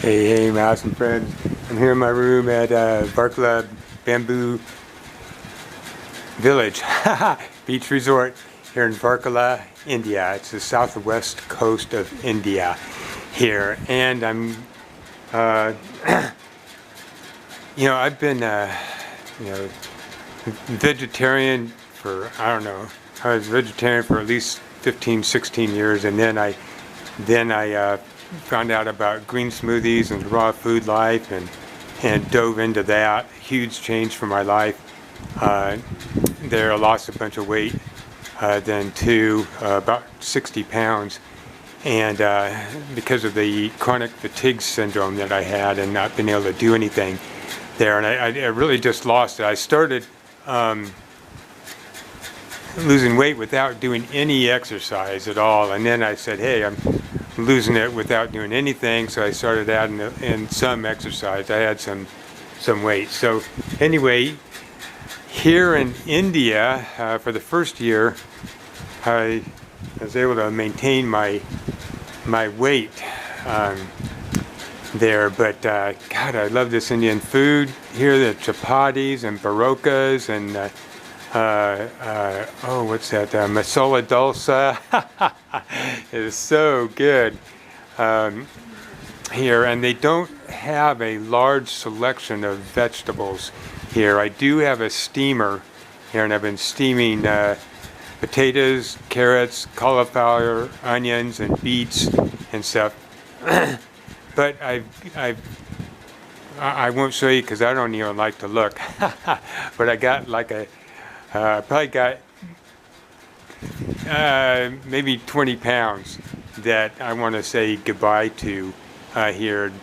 Hey, mouse and friends. I'm here in my room at Varkala Bamboo Village Beach Resort here in Varkala, India. It's the southwest coast of India here, and I'm, I've been, vegetarian for, I don't know, I was vegetarian for at least 15, 16 years, and then I found out about green smoothies and raw food life and dove into that. Huge change for my life. There I lost a bunch of weight then too, about 60 pounds, and because of the chronic fatigue syndrome that I had and not being able to do anything there, and I really just lost it. I started losing weight without doing any exercise at all, and then I said, hey, I'm losing it without doing anything, so I started adding in some exercise. I had some weight. So anyway, here in India, for the first year, I was able to maintain my weight there, but God, I love this Indian food here, the chapatis and barokas and what's that, masala dosa. It is so good here, and they don't have a large selection of vegetables here. I do have a steamer here, and I've been steaming potatoes, carrots, cauliflower, onions, and beets and stuff. But I won't show you because I don't even like to look. But I got like probably got maybe 20 pounds that I want to say goodbye to here.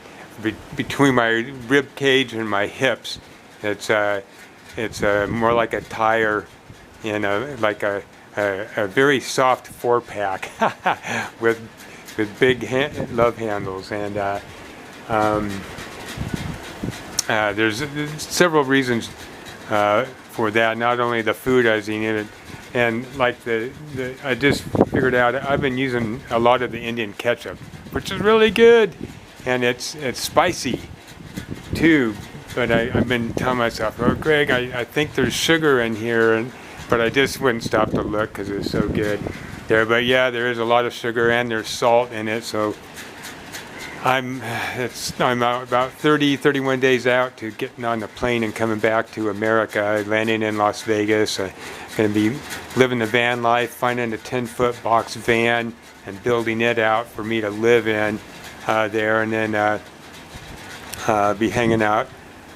Between my rib cage and my hips, it's more like a tire, like a very soft 4-pack with big love handles, and there's several reasons for that. Not only the food I was eating, and like I just figured out I've been using a lot of the Indian ketchup, which is really good, and it's spicy too. But I've been telling myself, oh Greg, I think there's sugar in here, but I just wouldn't stop to look because it's so good there. But yeah, there is a lot of sugar and there's salt in it, so I'm out about 31 days out to getting on the plane and coming back to America, landing in Las Vegas. Going to be living the van life, finding a 10-foot box van and building it out for me to live in there, and then be hanging out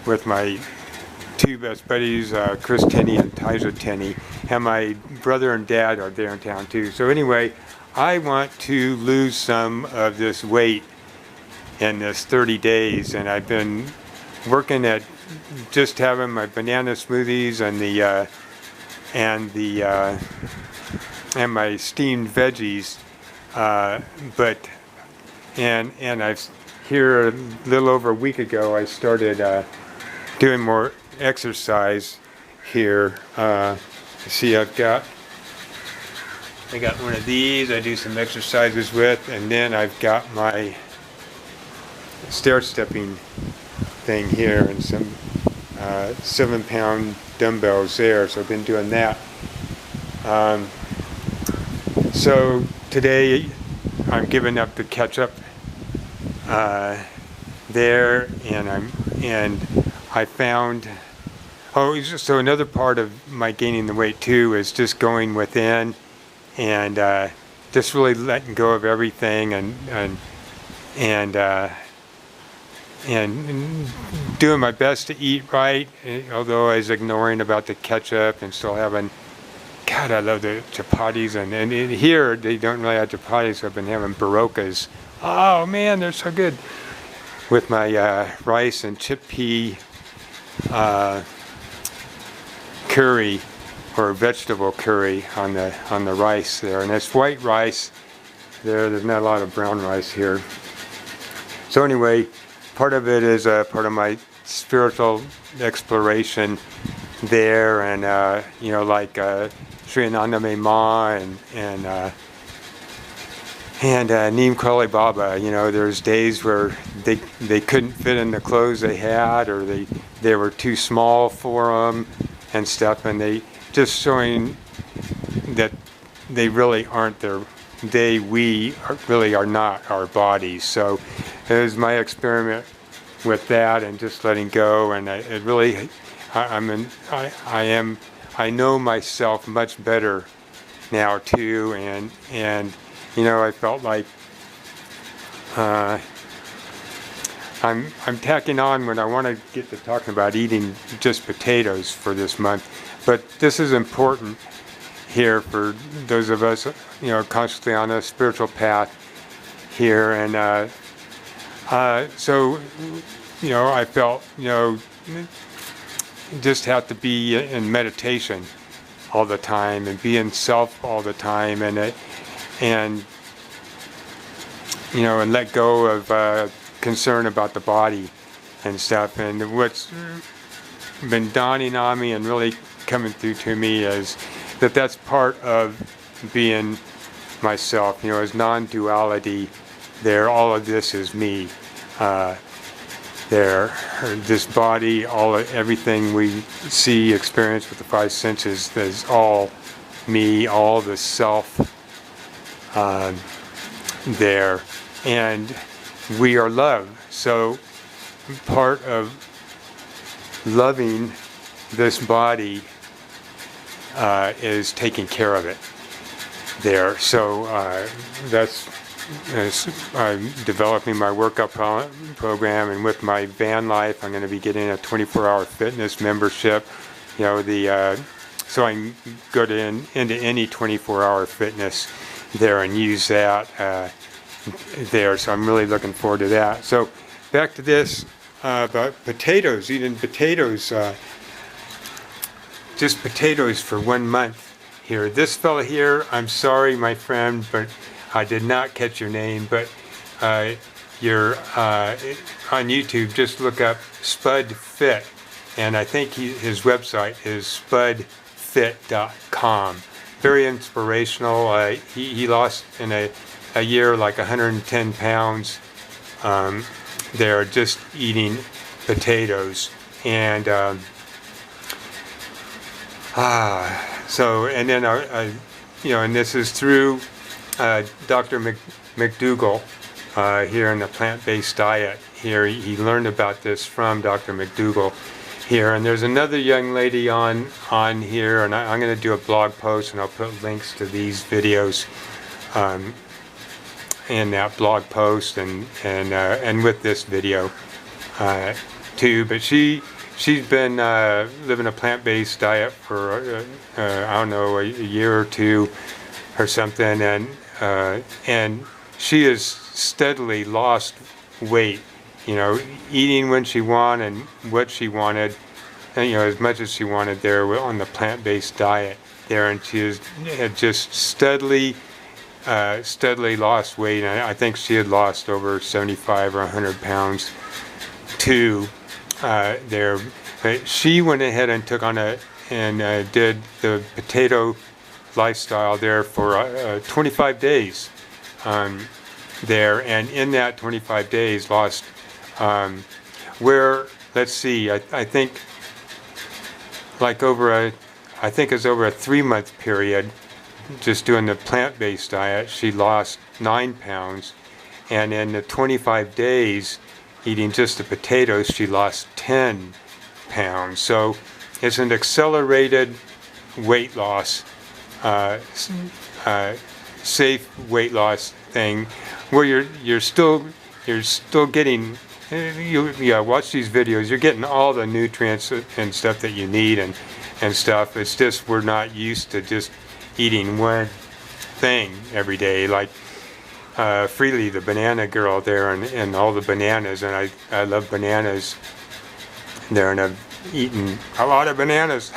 with my two best buddies, Chris Tenney and Tyza Tenney, and my brother and dad are there in town too. So anyway, I want to lose some of this weight in this 30 days, and I've been working at just having my banana smoothies and my steamed veggies, and I've here a little over a week ago I started doing more exercise here. See, I got one of these I do some exercises with, and then I've got my stair stepping thing here and some 7-pound dumbbells there, so I've been doing that. So today I'm giving up the ketchup there, and I found, so another part of my gaining the weight too is just going within and just really letting go of everything and doing my best to eat right, although I was ignoring about the ketchup and still having, God, I love the chapatis, and here they don't really have chapatis, so I've been having barokas. Oh man, they're so good, with my rice and chickpea curry, or vegetable curry on the rice there, and it's white rice there. There's not a lot of brown rice here. So anyway, part of it is part of my spiritual exploration there, and like Sri Anandamayi Ma and Neem Karoli Baba. There's days where they couldn't fit in the clothes they had, or they were too small for them and stuff, and they just showing that they really aren't really are not our bodies. So it was my experiment with that and just letting go, and it really, I know myself much better now too, and you know, I felt like I'm tacking on when I want to get to talking about eating just potatoes for this month, but this is important here for those of us, you know, constantly on a spiritual path here. And so, you know, I felt, you know, just have to be in meditation all the time and be in self all the time, and you know, and let go of concern about the body and stuff. And what's been dawning on me and really coming through to me is that that's part of being myself, you know, as non-duality there. All of this is me there. This body, everything we see, experience with the five senses, is all me, all the self there. And we are love. So part of loving this body is taking care of it there. So that's I'm developing my workout program, and with my van life, I'm going to be getting a 24-hour fitness membership. You know, so I can go into any 24-hour fitness there and use that there. So I'm really looking forward to that. So back to this about potatoes, eating potatoes. Just potatoes for 1 month here. This fella here, I'm sorry, my friend, but I did not catch your name, but you're on YouTube, just look up Spud Fit, and I think his website is spudfit.com. Very inspirational. He lost in a year like 110 pounds there, just eating potatoes. And so, and then you know, and this is through Dr. McDougall here in the plant-based diet. Here, he learned about this from Dr. McDougall here. And there's another young lady on here, and I'm going to do a blog post, and I'll put links to these videos in that blog post and with this video too. But she's been living a plant-based diet for I don't know, a year or two or something, and she has steadily lost weight. You know, eating when she wanted and what she wanted, and, you know, as much as she wanted there on the plant-based diet there, and she had just steadily lost weight. And I think she had lost over 75 or 100 pounds too there. But she went ahead and took on did the potato lifestyle there for 25 days there, and in that 25 days lost let's see, I think like I think it's over a 3-month period just doing the plant-based diet, she lost 9 pounds, and in the 25 days eating just the potatoes, she lost 10 pounds. So it's an accelerated weight loss, safe weight loss thing, where you're still getting, watch these videos, you're getting all the nutrients and stuff that you need and stuff. It's just we're not used to just eating one thing every day, like Freely, the banana girl there, and all the bananas, and I love bananas there, and I've eaten a lot of bananas.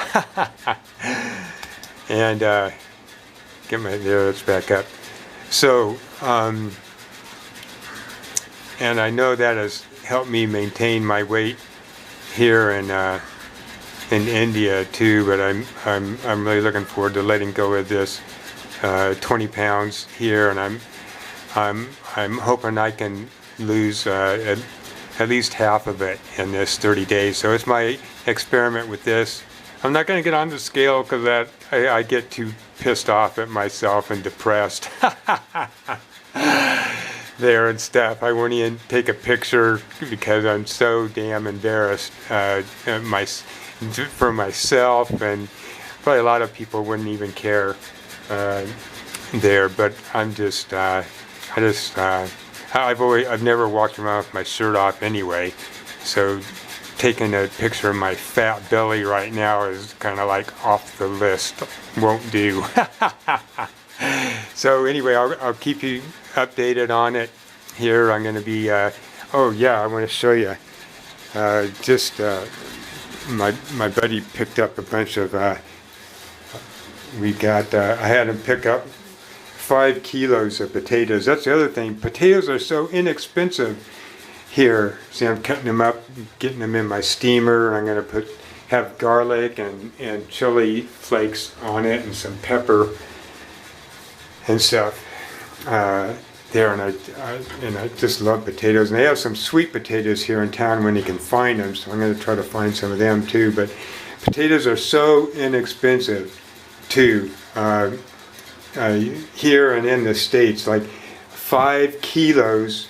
And get my, there, let's back up. So and I know that has helped me maintain my weight here in India too, but I'm really looking forward to letting go of this 20 pounds here, and I'm hoping I can lose at at least half of it in this 30 days. So it's my experiment with this. I'm not going to get on the scale because I get too pissed off at myself and depressed there and stuff. I won't even take a picture because I'm so damn embarrassed for myself, and probably a lot of people wouldn't even care there. But I'm just I've never walked around with my shirt off anyway, so taking a picture of my fat belly right now is kind of like off the list. Won't do. So anyway, I'll keep you updated on it here. I'm going to be oh yeah, I want to show you my buddy picked up a bunch of I had him pick up 5 kilos of potatoes. That's the other thing. Potatoes are so inexpensive here. See, I'm cutting them up, getting them in my steamer. I'm going to have garlic and chili flakes on it and some pepper and stuff there. And I just love potatoes. And they have some sweet potatoes here in town when you can find them. So I'm going to try to find some of them too. But potatoes are so inexpensive too. Here and in the States, like 5 kilos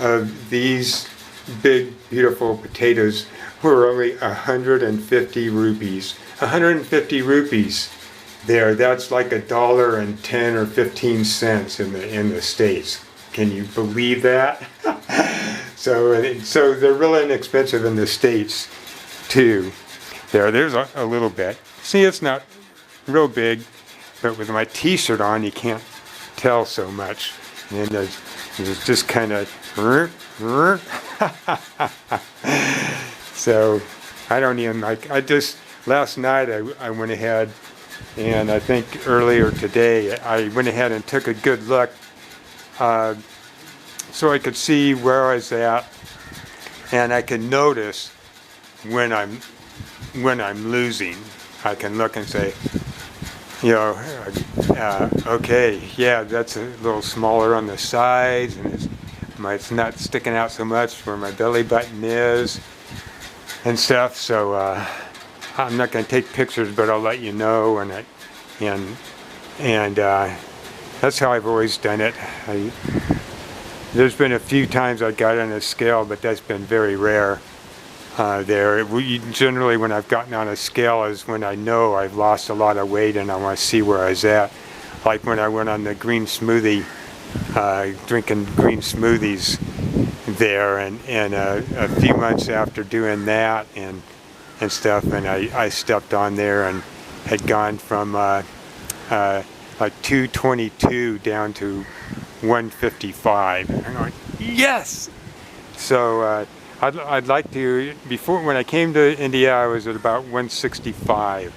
of these big beautiful potatoes were only 150 rupees. 150 rupees there. That's like $1.10 or 15 cents in the States. Can you believe that? So they're really inexpensive in the States too. There's a little bit. See, it's not real big, but with my t-shirt on you can't tell so much. And there's just kind of so I don't even like, last night I went ahead, and I think earlier today I went ahead and took a good look so I could see where I was at, and I can notice when I'm losing. I can look and say, you know, okay, yeah, that's a little smaller on the sides, and it's not sticking out so much where my belly button is and stuff. So I'm not going to take pictures, but I'll let you know, and that's how I've always done it. There's been a few times I got on a scale, but that's been very rare. Generally, when I've gotten on a scale is when I know I've lost a lot of weight and I want to see where I was at. Like when I went on the green smoothie, drinking green smoothies there, and a few months after doing that and stuff, and I stepped on there and had gone from like 222 down to 155. And I'm going, yes! So I'd like to, before, when I came to India, I was at about 165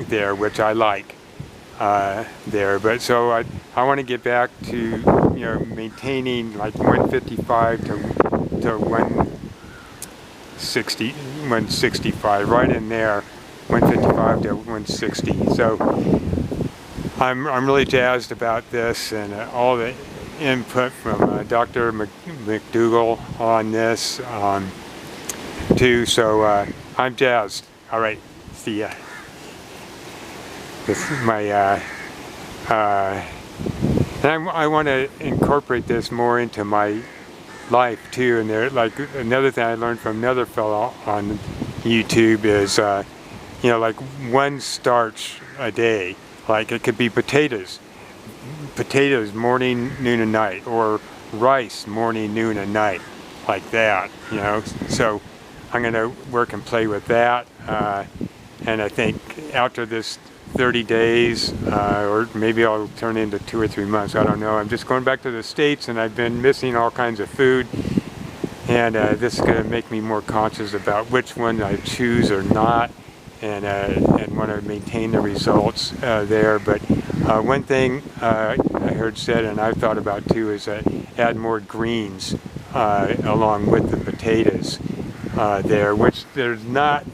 there, which I like there. But so I want to get back to, maintaining like 155 to 165, right in there, 155 to 160. So I'm really jazzed about this, and all the input from Dr. McDougall on this too. So I'm jazzed. All right, see ya. This is my and I want to incorporate this more into my life too. And there, like, another thing I learned from another fellow on YouTube is like 1 starch a day. Like, it could be potatoes morning, noon, and night, or rice morning, noon, and night, like that. So I'm going to work and play with that, and I think after this 30 days, or maybe I'll turn into 2 or 3 months, I don't know. I'm just going back to the States, and I've been missing all kinds of food, and this is going to make me more conscious about which one I choose or not, and want to maintain the results there. But one thing I heard said, and I've thought about too, is add more greens along with the potatoes there, which there's not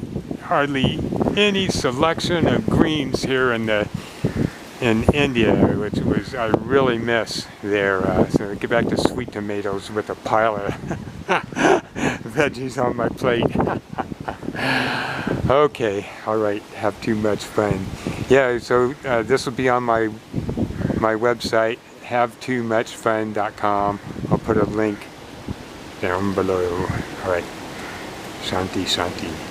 hardly any selection of greens here in in India, which was I really miss there. So I get back to sweet tomatoes with a pile of veggies on my plate. Okay, all right, have too much fun. Yeah, so this will be on my website, havetoomuchfun.com. I'll put a link down below. All right, Shanti Shanti.